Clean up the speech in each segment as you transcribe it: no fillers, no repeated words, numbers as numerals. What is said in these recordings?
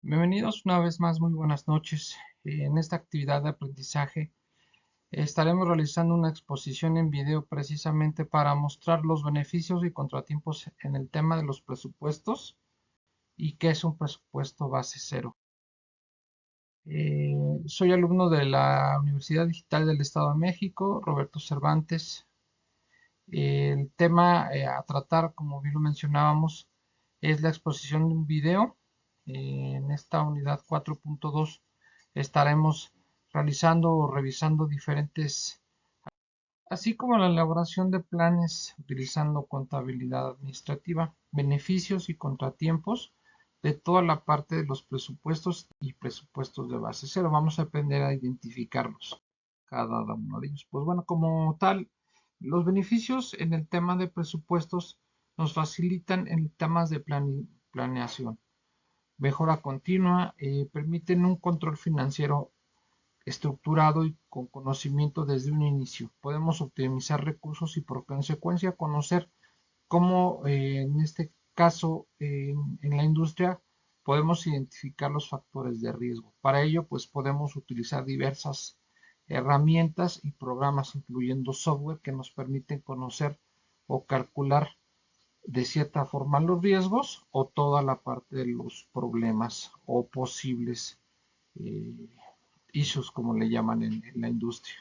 Bienvenidos una vez más, muy buenas noches. En esta actividad de aprendizaje estaremos realizando una exposición en video precisamente para mostrar los beneficios y contratiempos en el tema de los presupuestos y qué es un presupuesto base cero. Soy alumno de la Universidad Digital del Estado de México, Roberto Cervantes. El tema a tratar, como bien lo mencionábamos, es la exposición de un video. En esta unidad 4.2 estaremos realizando o revisando diferentes, así como la elaboración de planes utilizando contabilidad administrativa, beneficios y contratiempos de toda la parte de los presupuestos y presupuestos de base cero. Vamos a aprender a identificarlos, cada uno de ellos. Pues bueno, como tal, los beneficios en el tema de presupuestos nos facilitan en temas de planeación, mejora continua, permiten un control financiero estructurado y con conocimiento desde un inicio. Podemos optimizar recursos y por consecuencia conocer cómo en este caso en la industria podemos identificar los factores de riesgo. Para ello pues podemos utilizar diversas herramientas y programas incluyendo software que nos permiten conocer o calcular de cierta forma los riesgos o toda la parte de los problemas o posibles eh, issues, como le llaman en la industria.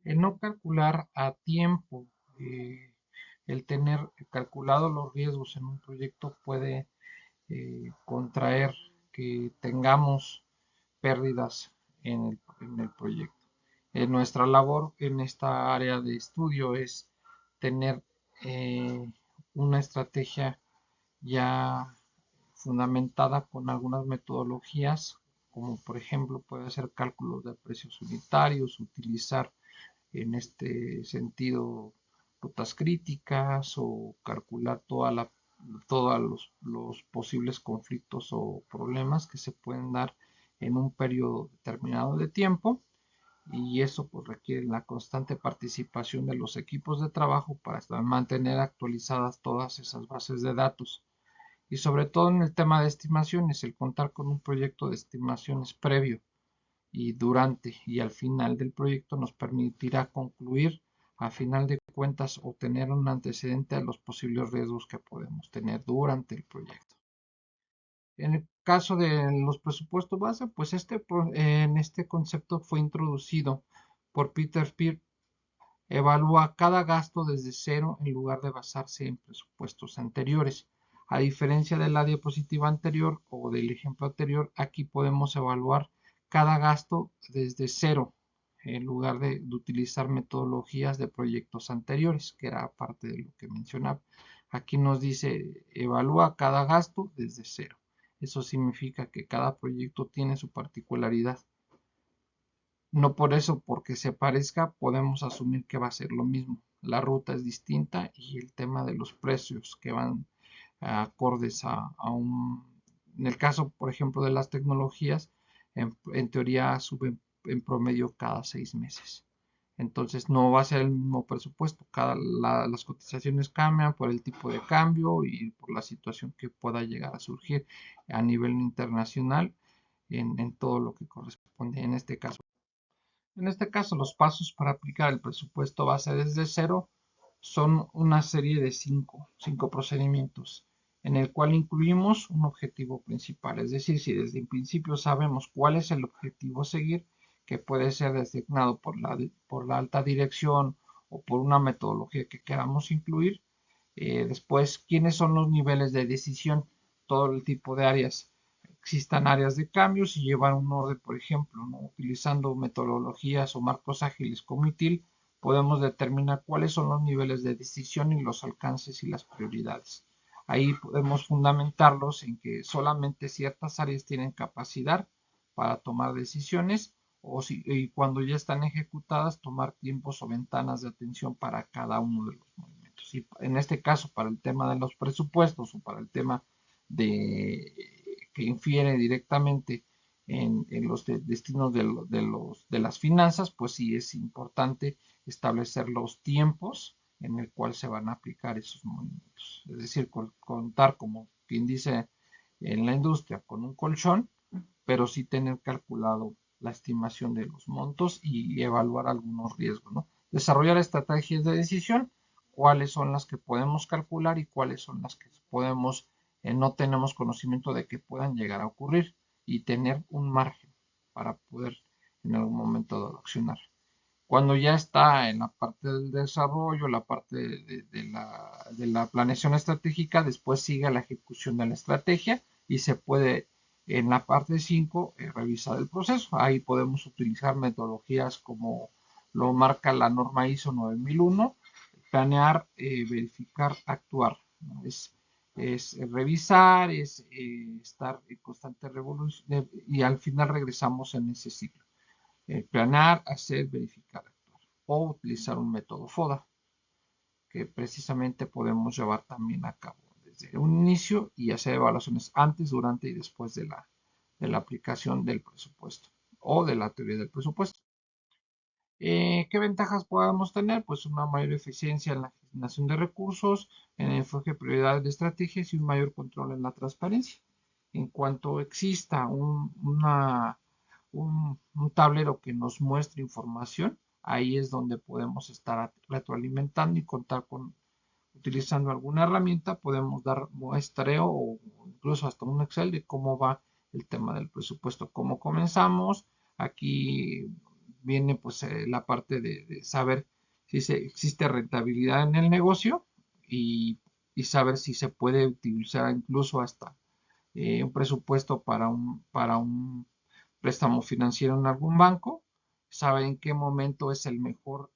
El no calcular a tiempo, eh, el tener calculado los riesgos en un proyecto puede contraer que tengamos pérdidas en el proyecto. Nuestra labor en esta área de estudio es tener una estrategia ya fundamentada con algunas metodologías, como por ejemplo puede ser cálculos de precios unitarios, utilizar en este sentido rutas críticas o calcular todos los posibles conflictos o problemas que se pueden dar en un periodo determinado de tiempo, y eso pues requiere la constante participación de los equipos de trabajo para mantener actualizadas todas esas bases de datos. Y sobre todo en el tema de estimaciones, el contar con un proyecto de estimaciones previo y durante y al final del proyecto nos permitirá concluir a final de cuentas o tener un antecedente a los posibles riesgos que podemos tener durante el proyecto. En el caso de los presupuestos base, pues en este concepto fue introducido por Peter Peer. Evalúa cada gasto desde cero en lugar de basarse en presupuestos anteriores. A diferencia de la diapositiva anterior o del ejemplo anterior, aquí podemos evaluar cada gasto desde cero en lugar de utilizar metodologías de proyectos anteriores, que era parte de lo que mencionaba. Aquí nos dice evalúa cada gasto desde cero. Eso significa que cada proyecto tiene su particularidad. No por eso, porque se parezca, podemos asumir que va a ser lo mismo. La ruta es distinta y el tema de los precios que van acordes a un... En el caso, por ejemplo, de las tecnologías, en teoría suben en promedio cada 6 meses. Entonces no va a ser el mismo presupuesto. Las cotizaciones cambian por el tipo de cambio y por la situación que pueda llegar a surgir a nivel internacional en todo lo que corresponde en este caso. En este caso, los pasos para aplicar el presupuesto base desde cero son una serie de cinco procedimientos, en el cual incluimos un objetivo principal. Es decir, si desde el principio sabemos cuál es el objetivo a seguir, que puede ser designado por la alta dirección o por una metodología que queramos incluir. Después, quiénes son los niveles de decisión, todo el tipo de áreas. Existan áreas de cambios y llevar un orden, por ejemplo, ¿no? Utilizando metodologías o marcos ágiles como ITIL, podemos determinar cuáles son los niveles de decisión y los alcances y las prioridades. Ahí podemos fundamentarlos en que solamente ciertas áreas tienen capacidad para tomar decisiones y cuando ya están ejecutadas, tomar tiempos o ventanas de atención para cada uno de los movimientos. Y en este caso, para el tema de los presupuestos o para el tema de que infiere directamente en los destinos de las finanzas, pues sí es importante establecer los tiempos en el cual se van a aplicar esos movimientos. Es decir, contar, como quien dice, en la industria con un colchón, pero sí tener calculado la estimación de los montos y evaluar algunos riesgos, ¿no? Desarrollar estrategias de decisión, cuáles son las que podemos calcular y cuáles son las que podemos, no tenemos conocimiento de que puedan llegar a ocurrir y tener un margen para poder en algún momento accionar. Cuando ya está en la parte del desarrollo, la parte de la planeación estratégica, después sigue la ejecución de la estrategia y se puede en la parte 5 revisar el proceso. Ahí podemos utilizar metodologías como lo marca la norma ISO 9001, planear, verificar, actuar, ¿no? Es revisar, es estar en constante revolución y al final regresamos en ese ciclo. Planear, hacer, verificar, actuar. O utilizar un método FODA, que precisamente podemos llevar también a cabo desde un inicio y hacer evaluaciones antes, durante y después de la aplicación del presupuesto o de la teoría del presupuesto. ¿Qué ventajas podemos tener? Pues una mayor eficiencia en la asignación de recursos, en el enfoque de prioridades de estrategias y un mayor control en la transparencia. En cuanto exista un tablero que nos muestre información, ahí es donde podemos estar retroalimentando y contar con, utilizando alguna herramienta, podemos dar muestreo o incluso hasta un Excel de cómo va el tema del presupuesto, cómo comenzamos. Aquí viene pues la parte de saber si existe rentabilidad en el negocio y saber si se puede utilizar incluso hasta un presupuesto para un préstamo financiero en algún banco, sabe en qué momento es el mejor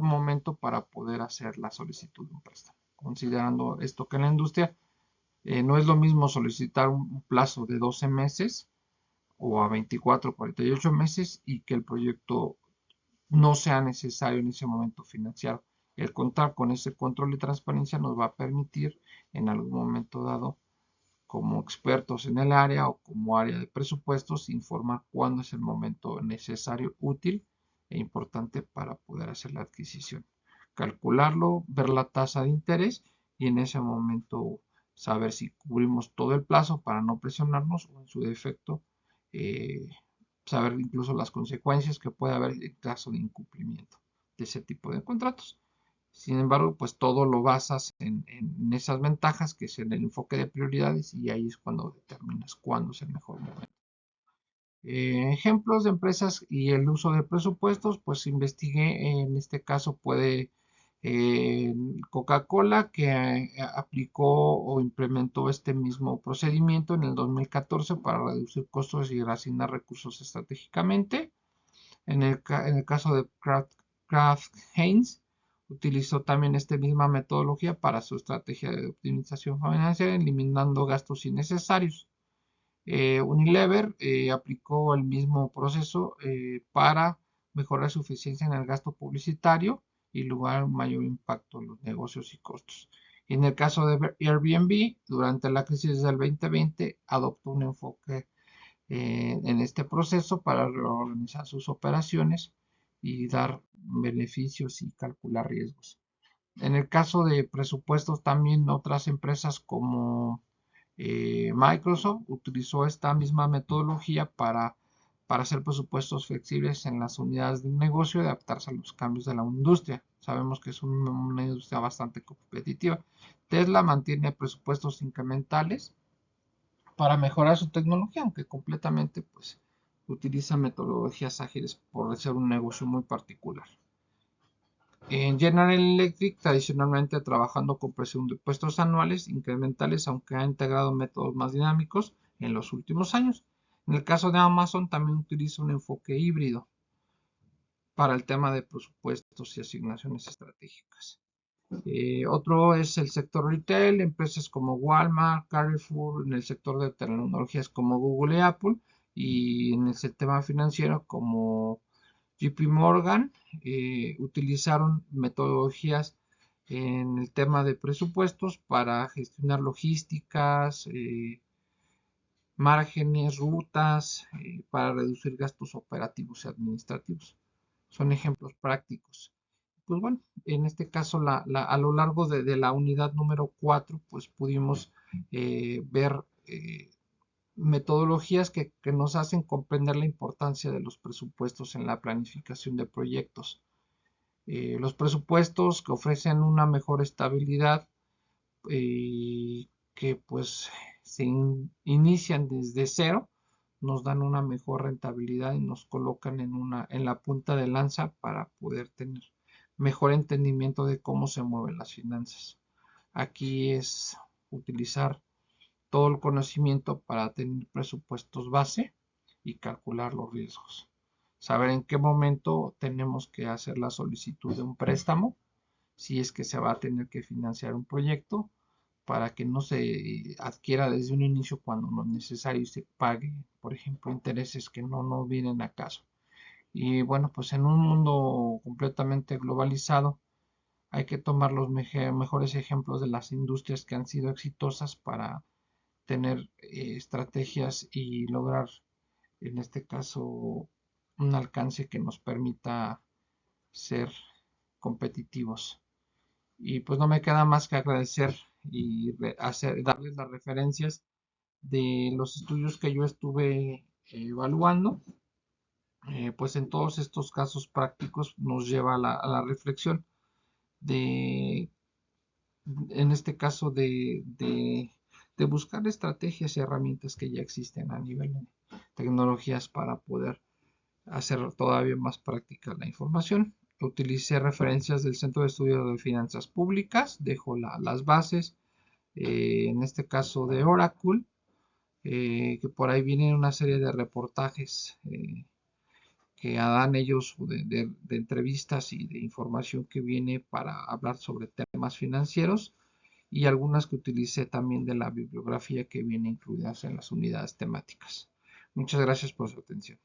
momento para poder hacer la solicitud de un préstamo. Considerando esto que en la industria no es lo mismo solicitar un plazo de 12 meses o a 24 o 48 meses y que el proyecto no sea necesario en ese momento financiar. El contar con ese control y transparencia nos va a permitir en algún momento dado como expertos en el área o como área de presupuestos, informar cuándo es el momento necesario, útil e importante para poder hacer la adquisición. Calcularlo, ver la tasa de interés y en ese momento saber si cubrimos todo el plazo para no presionarnos o en su defecto eh, saber incluso las consecuencias que puede haber en caso de incumplimiento de ese tipo de contratos. Sin embargo, pues todo lo basas en esas ventajas, que es en el enfoque de prioridades, y ahí es cuando determinas cuándo es el mejor momento. Ejemplos de empresas y el uso de presupuestos, pues investigué, en este caso puede Coca-Cola, que aplicó o implementó este mismo procedimiento en el 2014 para reducir costos y asignar recursos estratégicamente. En el caso de Kraft Heinz, utilizó también esta misma metodología para su estrategia de optimización financiera, eliminando gastos innecesarios. Unilever aplicó el mismo proceso para mejorar su eficiencia en el gasto publicitario y lograr un mayor impacto en los negocios y costos. En el caso de Airbnb, durante la crisis del 2020, adoptó un enfoque en este proceso para reorganizar sus operaciones y dar beneficios y calcular riesgos. En el caso de presupuestos, también otras empresas como Microsoft utilizó esta misma metodología para hacer presupuestos flexibles en las unidades de un negocio y adaptarse a los cambios de la industria. Sabemos que es una industria bastante competitiva. Tesla mantiene presupuestos incrementales para mejorar su tecnología, aunque completamente pues utiliza metodologías ágiles por ser un negocio muy particular. En General Electric, tradicionalmente trabajando con presupuestos anuales incrementales, aunque ha integrado métodos más dinámicos en los últimos años. En el caso de Amazon, también utiliza un enfoque híbrido para el tema de presupuestos y asignaciones estratégicas. Otro es el sector retail, empresas como Walmart, Carrefour, en el sector de tecnologías como Google y Apple, y en el sistema financiero como JP Morgan, utilizaron metodologías en el tema de presupuestos para gestionar logísticas, márgenes, rutas, para reducir gastos operativos y administrativos. Son ejemplos prácticos. Pues bueno, en este caso a lo largo de la unidad número 4, pues pudimos ver metodologías que nos hacen comprender la importancia de los presupuestos en la planificación de proyectos. Los presupuestos que ofrecen una mejor estabilidad, que pues se inician desde cero, nos dan una mejor rentabilidad y nos colocan en la punta de lanza para poder tener mejor entendimiento de cómo se mueven las finanzas. Aquí es utilizar todo el conocimiento para tener presupuestos base y calcular los riesgos. Saber en qué momento tenemos que hacer la solicitud de un préstamo, si es que se va a tener que financiar un proyecto, para que no se adquiera desde un inicio cuando no es necesario y se pague, por ejemplo, intereses que no vienen a caso. Y bueno, pues en un mundo completamente globalizado, hay que tomar los mejores ejemplos de las industrias que han sido exitosas para tener estrategias y lograr, en este caso, un alcance que nos permita ser competitivos. Y pues no me queda más que agradecer y darles las referencias de los estudios que yo estuve evaluando. Pues en todos estos casos prácticos nos lleva a la reflexión de, en este caso, de buscar estrategias y herramientas que ya existen a nivel de tecnologías para poder hacer todavía más práctica la información. Utilicé referencias del Centro de Estudio de Finanzas Públicas, dejo las bases, en este caso de Oracle, que por ahí vienen una serie de reportajes que dan ellos de entrevistas y de información que viene para hablar sobre temas financieros, y algunas que utilicé también de la bibliografía que viene incluidas en las unidades temáticas. Muchas gracias por su atención.